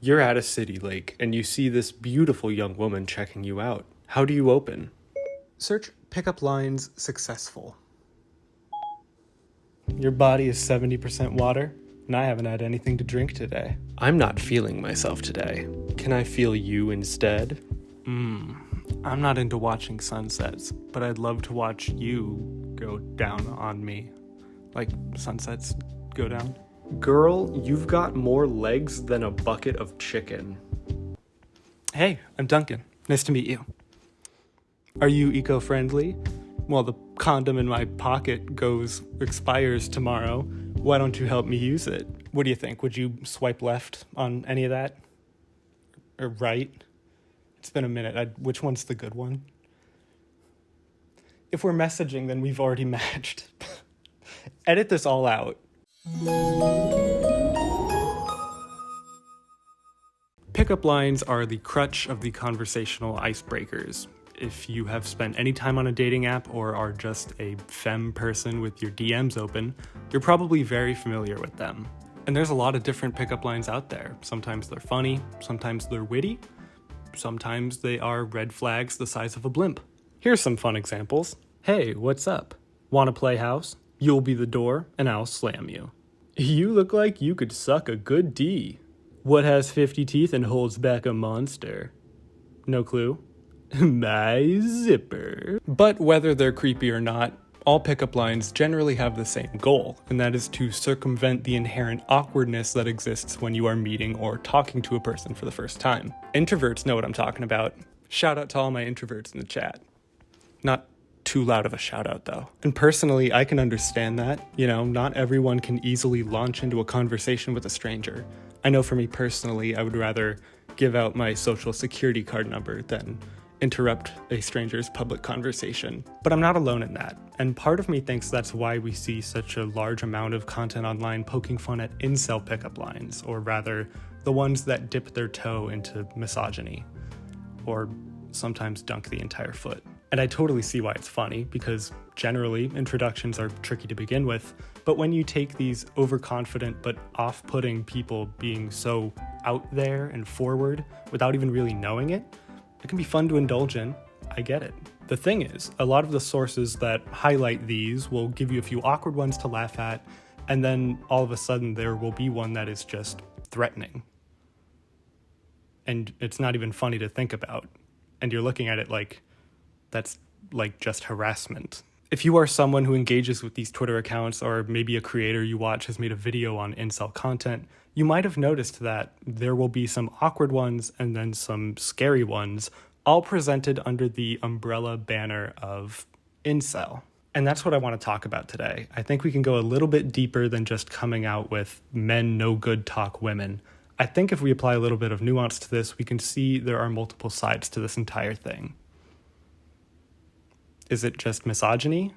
You're at a city lake and you see this beautiful young woman checking you out. How do you open? Search pickup lines successful. Your body is 70% water, and I haven't had anything to drink today. I'm not feeling myself today. Can I feel you instead? I'm not into watching sunsets, but I'd love to watch you go down on me. Like sunsets go down. Girl, you've got more legs than a bucket of chicken. Hey, I'm Duncan. Nice to meet you. Are you eco-friendly? Well, the condom in my pocket expires tomorrow. Why don't you help me use it? What do you think? Would you swipe left on any of that? Or right? It's been a minute. Which one's the good one? If we're messaging, then we've already matched. Edit this all out. Pickup lines are the crutch of the conversational icebreakers. If you have spent any time on a dating app or are just a femme person with your DMs open, you're probably very familiar with them. And there's a lot of different pickup lines out there. Sometimes they're funny, sometimes they're witty, sometimes they are red flags the size of a blimp. Here's some fun examples. Hey, what's up? Wanna play house? You'll be the door and I'll slam you. You look like you could suck a good D. What has 50 teeth and holds back a monster? No clue. My zipper. But whether they're creepy or not, all pickup lines generally have the same goal, and that is to circumvent the inherent awkwardness that exists when you are meeting or talking to a person for the first time. Introverts know what I'm talking about. Shout out to all my introverts in the chat. Not too loud of a shout out though. And personally, I can understand that. Not everyone can easily launch into a conversation with a stranger. I know for me personally, I would rather give out my social security card number than interrupt a stranger's public conversation. But I'm not alone in that. And part of me thinks that's why we see such a large amount of content online poking fun at incel pickup lines, or rather, the ones that dip their toe into misogyny, or sometimes dunk the entire foot. And I totally see why it's funny, because generally introductions are tricky to begin with, but when you take these overconfident but off-putting people being so out there and forward without even really knowing it, it can be fun to indulge in. I get it. The thing is, a lot of the sources that highlight these will give you a few awkward ones to laugh at, and then all of a sudden there will be one that is just threatening. And it's not even funny to think about. And you're looking at it like, that's like just harassment. If you are someone who engages with these Twitter accounts, or maybe a creator you watch has made a video on incel content, you might have noticed that there will be some awkward ones and then some scary ones, all presented under the umbrella banner of incel. And that's what I want to talk about today. I think we can go a little bit deeper than just coming out with men no good talk women. I think if we apply a little bit of nuance to this, we can see there are multiple sides to this entire thing. Is it just misogyny?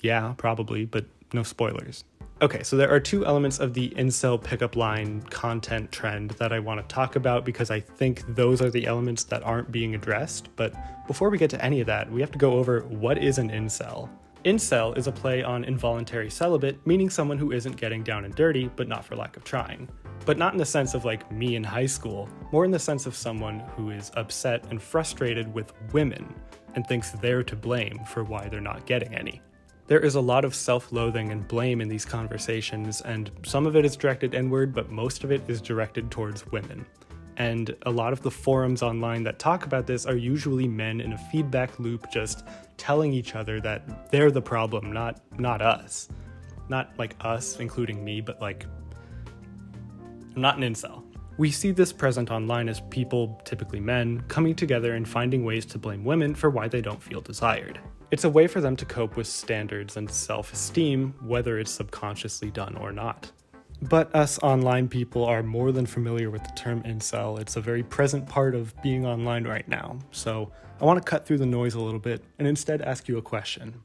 Yeah, probably, but no spoilers. Okay, so there are two elements of the incel pickup line content trend that I want to talk about because I think those are the elements that aren't being addressed. But before we get to any of that, we have to go over what is an incel. Incel is a play on involuntary celibate, meaning someone who isn't getting down and dirty, but not for lack of trying. But not in the sense of like me in high school, more in the sense of someone who is upset and frustrated with women and thinks they're to blame for why they're not getting any. There is a lot of self-loathing and blame in these conversations, and some of it is directed inward, but most of it is directed towards women. And a lot of the forums online that talk about this are usually men in a feedback loop just telling each other that they're the problem, not us. Not like us, including me, but like, I'm not an incel. We see this present online as people, typically men, coming together and finding ways to blame women for why they don't feel desired. It's a way for them to cope with standards and self-esteem, whether it's subconsciously done or not. But us online people are more than familiar with the term incel. It's a very present part of being online right now. So I want to cut through the noise a little bit and instead ask you a question.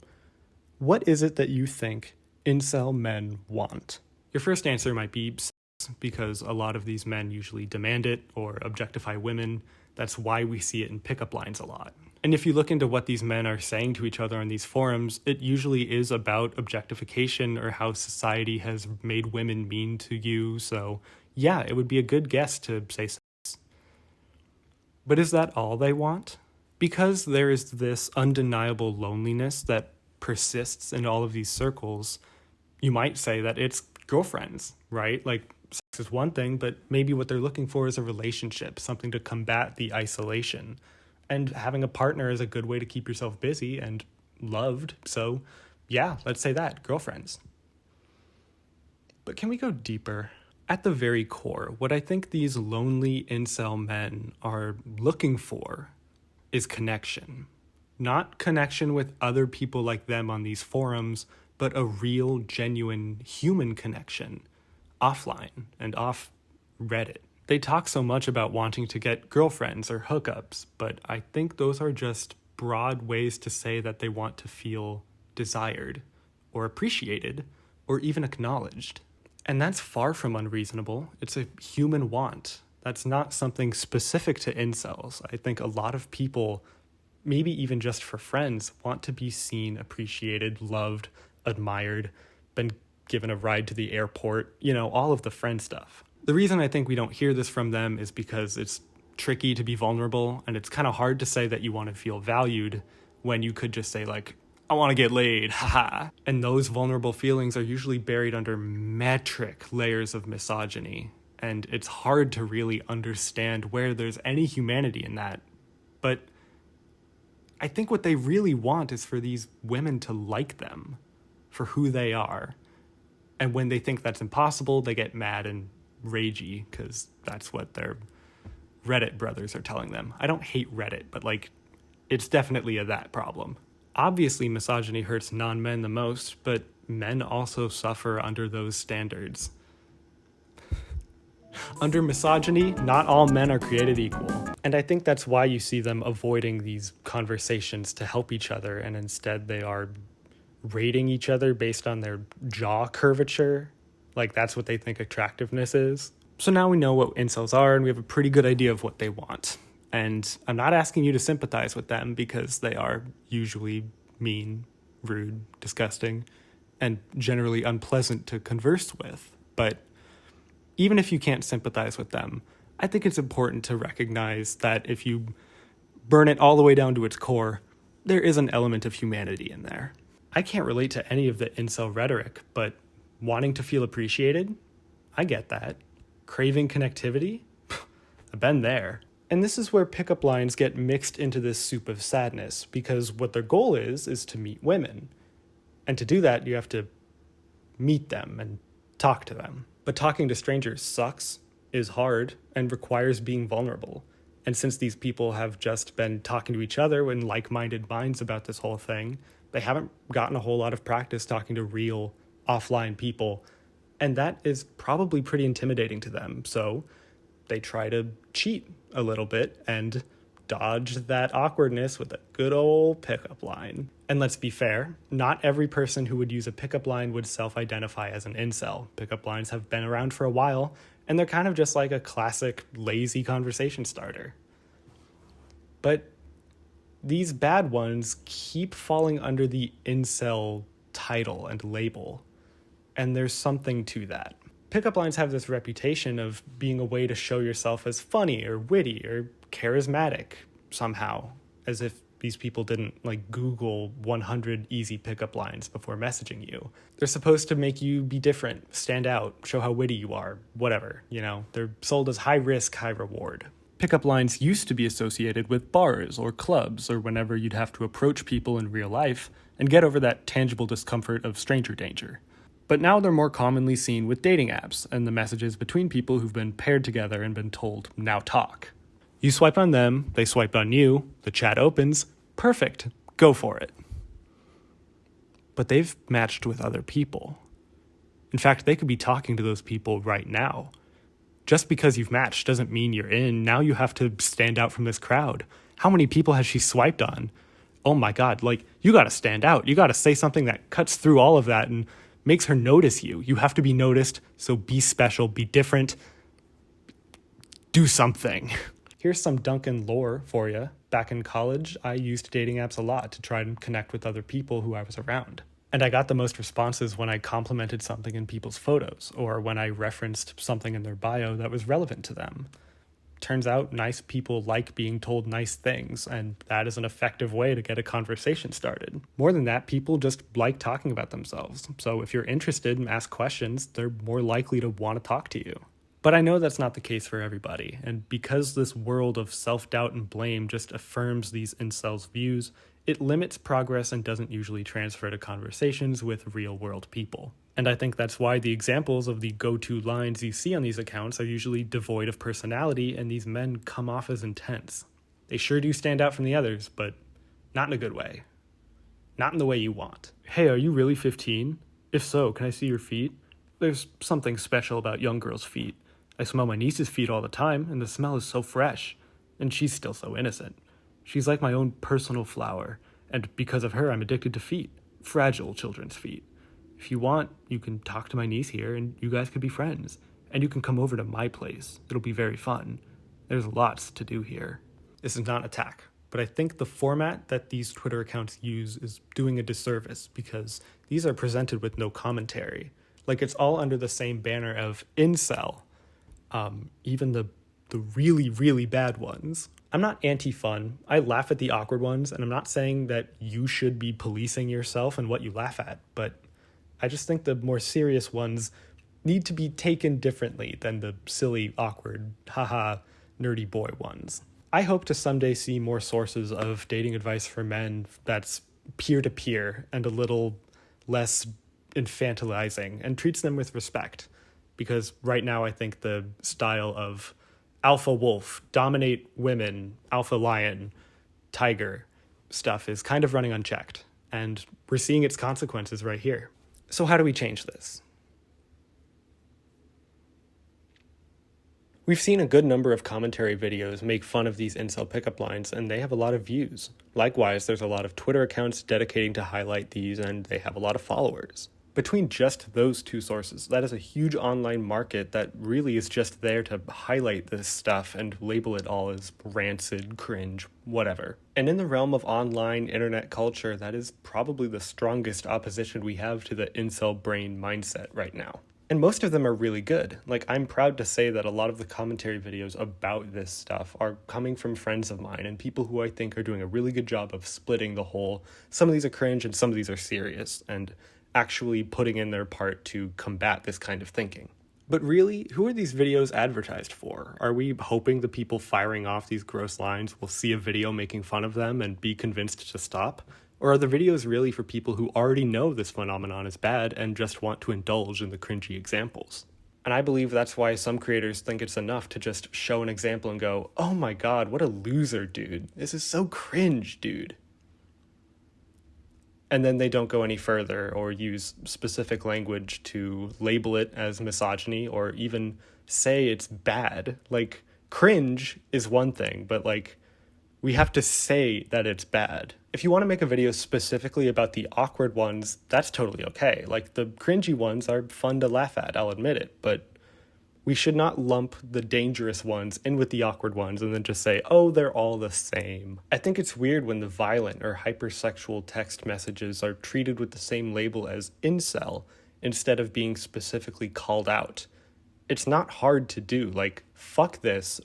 What is it that you think incel men want? Your first answer might be sex, because a lot of these men usually demand it or objectify women. That's why we see it in pickup lines a lot. And if you look into what these men are saying to each other on these forums, it usually is about objectification or how society has made women mean to you. So yeah, it would be a good guess to say But is that all they want? Because there is this undeniable loneliness that persists in all of these circles, you might say that it's girlfriends, right? Like, sex is one thing, but maybe what they're looking for is a relationship, something to combat the isolation. And having a partner is a good way to keep yourself busy and loved. So, yeah, let's say that, girlfriends. But can we go deeper? At the very core, what I think these lonely incel men are looking for is connection. Not connection with other people like them on these forums, but a real, genuine human connection offline and off Reddit. They talk so much about wanting to get girlfriends or hookups, but I think those are just broad ways to say that they want to feel desired or appreciated or even acknowledged. And that's far from unreasonable. It's a human want. That's not something specific to incels. I think a lot of people, maybe even just for friends, want to be seen, appreciated, loved, admired, been given a ride to the airport, all of the friend stuff. The reason I think we don't hear this from them is because it's tricky to be vulnerable, and it's kind of hard to say that you want to feel valued when you could just say, like, I want to get laid, haha. And those vulnerable feelings are usually buried under metric layers of misogyny, and it's hard to really understand where there's any humanity in that. But I think what they really want is for these women to like them for who they are. And when they think that's impossible, they get mad and ragey, because that's what their Reddit brothers are telling them. I don't hate Reddit, but it's definitely a that problem. Obviously, misogyny hurts non-men the most, but men also suffer under those standards. Under misogyny, not all men are created equal. And I think that's why you see them avoiding these conversations to help each other, and instead they are rating each other based on their jaw curvature. That's what they think attractiveness is. So now we know what incels are, and we have a pretty good idea of what they want. And I'm not asking you to sympathize with them, because they are usually mean, rude, disgusting, and generally unpleasant to converse with. But even if you can't sympathize with them, I think it's important to recognize that if you burn it all the way down to its core, there is an element of humanity in there. I can't relate to any of the incel rhetoric, but wanting to feel appreciated, I get that. Craving connectivity? I've been there. And this is where pickup lines get mixed into this soup of sadness, because what their goal is to meet women. And to do that, you have to meet them and talk to them. But talking to strangers sucks, is hard, and requires being vulnerable. And since these people have just been talking to each other in like-minded minds about this whole thing, they haven't gotten a whole lot of practice talking to real offline people. And that is probably pretty intimidating to them. So they try to cheat a little bit and dodge that awkwardness with a good old pickup line. And let's be fair, not every person who would use a pickup line would self-identify as an incel. Pickup lines have been around for a while, and they're kind of just like a classic lazy conversation starter. But these bad ones keep falling under the incel title and label, and there's something to that. Pickup lines have this reputation of being a way to show yourself as funny or witty or charismatic somehow, as if these people didn't Google 100 easy pickup lines before messaging you. They're supposed to make you be different, stand out, show how witty you are, whatever, They're sold as high risk, high reward. Pickup lines used to be associated with bars or clubs, or whenever you'd have to approach people in real life and get over that tangible discomfort of stranger danger. But now they're more commonly seen with dating apps and the messages between people who've been paired together and been told, now talk. You swipe on them, they swipe on you, the chat opens, perfect, go for it. But they've matched with other people. In fact, they could be talking to those people right now. Just because you've matched doesn't mean you're in. Now you have to stand out from this crowd. How many people has she swiped on? Oh my God, you gotta stand out. You gotta say something that cuts through all of that and makes her notice you. You have to be noticed, so be special, be different, do something. Here's some Duncan lore for you. Back in college, I used dating apps a lot to try and connect with other people who I was around. And I got the most responses when I complimented something in people's photos, or when I referenced something in their bio that was relevant to them. turns out nice people like being told nice things, and that is an effective way to get a conversation started. More than that, people just like talking about themselves. So if you're interested and ask questions, they're more likely to want to talk to you. But I know that's not the case for everybody, and because this world of self-doubt and blame just affirms these incels' views, it limits progress and doesn't usually transfer to conversations with real-world people. And I think that's why the examples of the go-to lines you see on these accounts are usually devoid of personality, and these men come off as intense. They sure do stand out from the others, but not in a good way. Not in the way you want. Hey, are you really 15? If so, can I see your feet? There's something special about young girls' feet. I smell my niece's feet all the time, and the smell is so fresh. And she's still so innocent. She's like my own personal flower, and because of her, I'm addicted to feet. Fragile children's feet. If you want, you can talk to my niece here, and you guys could be friends. And you can come over to my place. It'll be very fun. There's lots to do here. This is not an attack, but I think the format that these Twitter accounts use is doing a disservice because these are presented with no commentary. Like, it's all under the same banner of incel. Even the really, really bad ones. I'm not anti-fun. I laugh at the awkward ones, and I'm not saying that you should be policing yourself and what you laugh at, but I just think the more serious ones need to be taken differently than the silly, awkward, haha, nerdy boy ones. I hope to someday see more sources of dating advice for men that's peer-to-peer and a little less infantilizing and treats them with respect. Because right now I think the style of alpha wolf, dominate women, alpha lion, tiger stuff is kind of running unchecked. And we're seeing its consequences right here. So how do we change this? We've seen a good number of commentary videos make fun of these incel pickup lines, and they have a lot of views. Likewise, there's a lot of Twitter accounts dedicating to highlight these, and they have a lot of followers. Between just those two sources, that is a huge online market that really is just there to highlight this stuff and label it all as rancid, cringe, whatever. And in the realm of online internet culture, that is probably the strongest opposition we have to the incel brain mindset right now. And most of them are really good. Like, I'm proud to say that a lot of the commentary videos about this stuff are coming from friends of mine and people who I think are doing a really good job of splitting the whole, some of these are cringe and some of these are serious, and actually putting in their part to combat this kind of thinking. But really, who are these videos advertised for? Are we hoping the people firing off these gross lines will see a video making fun of them and be convinced to stop? Or are the videos really for people who already know this phenomenon is bad and just want to indulge in the cringy examples? And I believe that's why some creators think it's enough to just show an example and go, oh my god, what a loser, dude. This is so cringe, dude. And then they don't go any further or use specific language to label it as misogyny or even say it's bad. Like, cringe is one thing, but like, we have to say that it's bad. If you want to make a video specifically about the awkward ones, that's totally okay. Like, the cringy ones are fun to laugh at, I'll admit it, but we should not lump the dangerous ones in with the awkward ones and then just say, oh, they're all the same. I think it's weird when the violent or hypersexual text messages are treated with the same label as incel instead of being specifically called out. It's not hard to do. Like, fuck this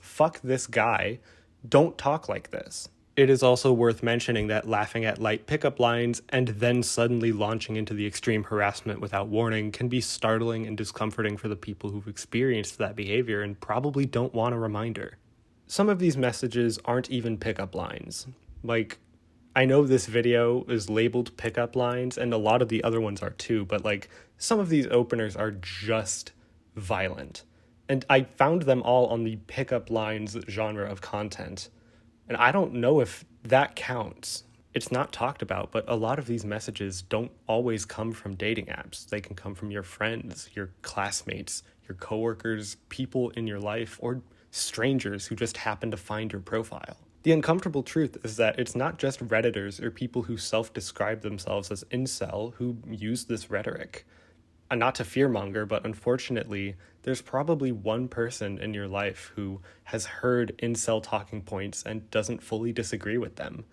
guy, don't talk like this. It is also worth mentioning that laughing at light pickup lines and then suddenly launching into the extreme harassment without warning can be startling and discomforting for the people who've experienced that behavior and probably don't want a reminder. Some of these messages aren't even pickup lines. Like, I know this video is labeled pickup lines, and a lot of the other ones are too, but like, some of these openers are just violent. And I found them all on the pickup lines genre of content. And I don't know if that counts. It's not talked about, but a lot of these messages don't always come from dating apps. They can come from your friends, your classmates, your coworkers, people in your life, or strangers who just happen to find your profile. The uncomfortable truth is that it's not just Redditors or people who self-describe themselves as incel who use this rhetoric. And not to fearmonger, but unfortunately, there's probably one person in your life who has heard incel talking points and doesn't fully disagree with them.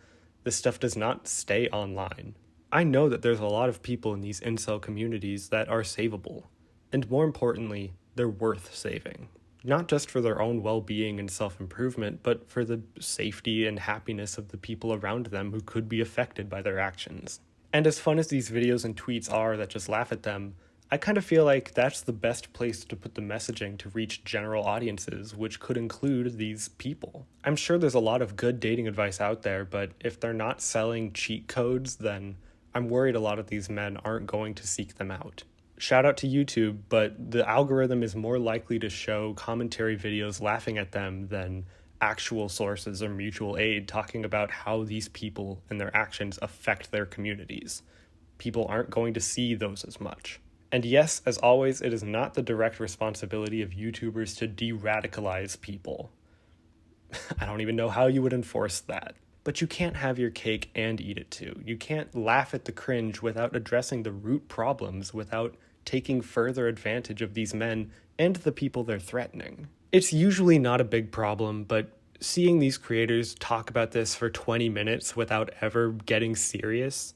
This stuff does not stay online. I know that there's a lot of people in these incel communities that are savable. And more importantly, they're worth saving. not just for their own well-being and self-improvement, but for the safety and happiness of the people around them who could be affected by their actions. And as fun as these videos and tweets are that just laugh at them, I kind of feel like that's the best place to put the messaging to reach general audiences, which could include these people. I'm sure there's a lot of good dating advice out there, but if they're not selling cheat codes, then I'm worried a lot of these men aren't going to seek them out. Shout out to YouTube, but the algorithm is more likely to show commentary videos laughing at them than actual sources or mutual aid talking about how these people and their actions affect their communities. People aren't going to see those as much. And yes, as always, it is not the direct responsibility of YouTubers to de-radicalize people. I don't even know how you would enforce that. But you can't have your cake and eat it too. You can't laugh at the cringe without addressing the root problems, without taking further advantage of these men and the people they're threatening. It's usually not a big problem, but seeing these creators talk about this for 20 minutes without ever getting serious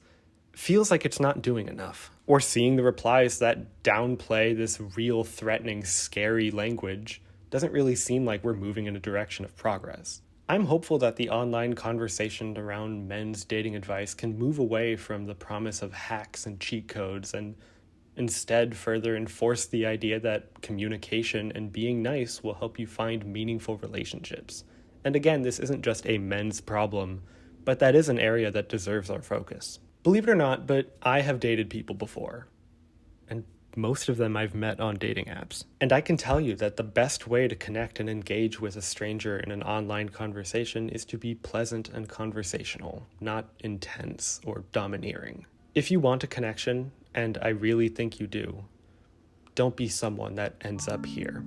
feels like it's not doing enough. Or seeing the replies that downplay this real threatening, scary language doesn't really seem like we're moving in a direction of progress. I'm hopeful that the online conversation around men's dating advice can move away from the promise of hacks and cheat codes and instead further enforce the idea that communication and being nice will help you find meaningful relationships. And again, this isn't just a men's problem, but that is an area that deserves our focus. Believe it or not, but I have dated people before. And most of them I've met on dating apps. And I can tell you that the best way to connect and engage with a stranger in an online conversation is to be pleasant and conversational, not intense or domineering. If you want a connection, and I really think you do, don't be someone that ends up here.